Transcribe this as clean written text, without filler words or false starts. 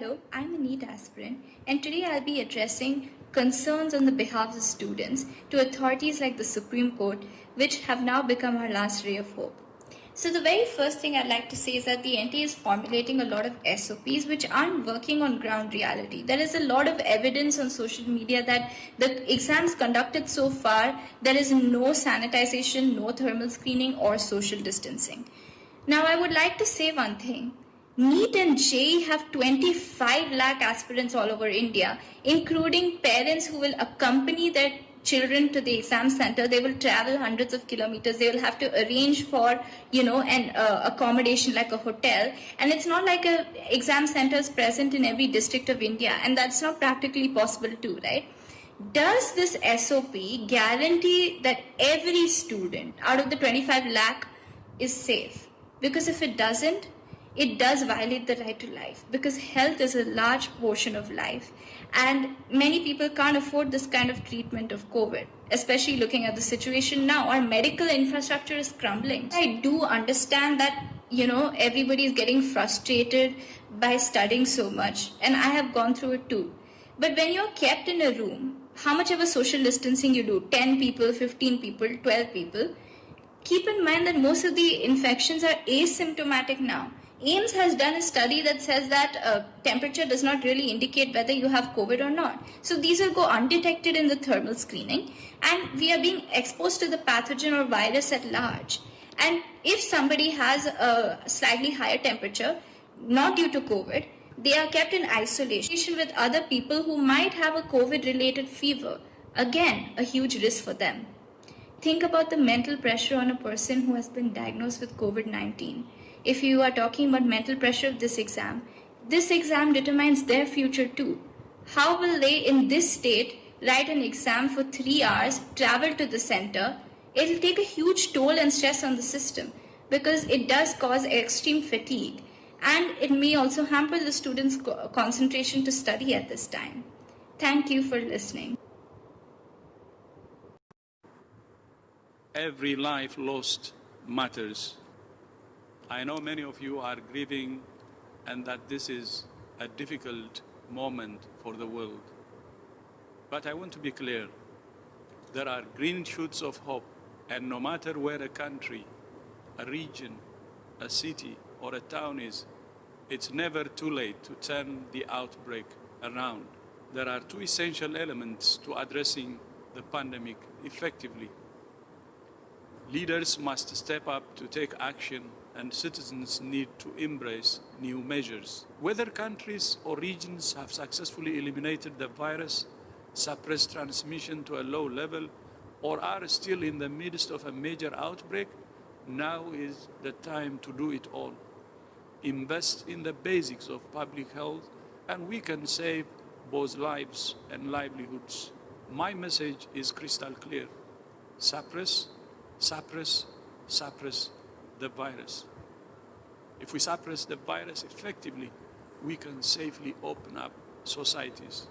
Hello, I'm a NEET aspirant, and today I'll be addressing concerns on the behalf of students to authorities like the Supreme Court, which have now become our last ray of hope. So the very first thing I'd like to say is that the NTA is formulating a lot of SOPs which aren't working on ground reality. There is a lot of evidence on social media that the exams conducted so far, there is no sanitization, no thermal screening or social distancing. Now I would like to say one thing. NEET and JEE have 25 lakh aspirants all over India, including parents who will accompany their children to the exam center. They will travel hundreds of kilometers. They will have to arrange for, an accommodation like a hotel. And it's not like a exam center is present in every district of India, and that's not practically possible too, right? Does this SOP guarantee that every student out of the 25 lakh is safe? Because if it doesn't, it does violate the right to life, because health is a large portion of life and many people can't afford this kind of treatment of COVID, especially looking at the situation now. Our medical infrastructure is crumbling. I do understand that everybody is getting frustrated by studying so much, and I have gone through it too. But when you're kept in a room, how much of a social distancing you do, 10 people, 15 people, 12 people, keep in mind that most of the infections are asymptomatic now. AIMS has done a study that says that temperature does not really indicate whether you have COVID or not. So these will go undetected in the thermal screening, and we are being exposed to the pathogen or virus at large. And if somebody has a slightly higher temperature, not due to COVID, they are kept in isolation with other people who might have a COVID-related fever. Again, a huge risk for them. Think about the mental pressure on a person who has been diagnosed with COVID-19. If you are talking about mental pressure of this exam determines their future too. How will they in this state write an exam for 3 hours, travel to the center? It will take a huge toll and stress on the system, because it does cause extreme fatigue, and it may also hamper the students' concentration to study at this time. Thank you for listening. Every life lost matters. I know many of you are grieving and that this is a difficult moment for the world. But I want to be clear. There are green shoots of hope, and no matter where a country, a region, a city, or a town is, it's never too late to turn the outbreak around. There are two essential elements to addressing the pandemic effectively. Leaders must step up to take action, and citizens need to embrace new measures. Whether countries or regions have successfully eliminated the virus, suppressed transmission to a low level, or are still in the midst of a major outbreak, now is the time to do it all. Invest in the basics of public health, and we can save both lives and livelihoods. My message is crystal clear. Suppress the virus. If we suppress the virus effectively, we can safely open up societies.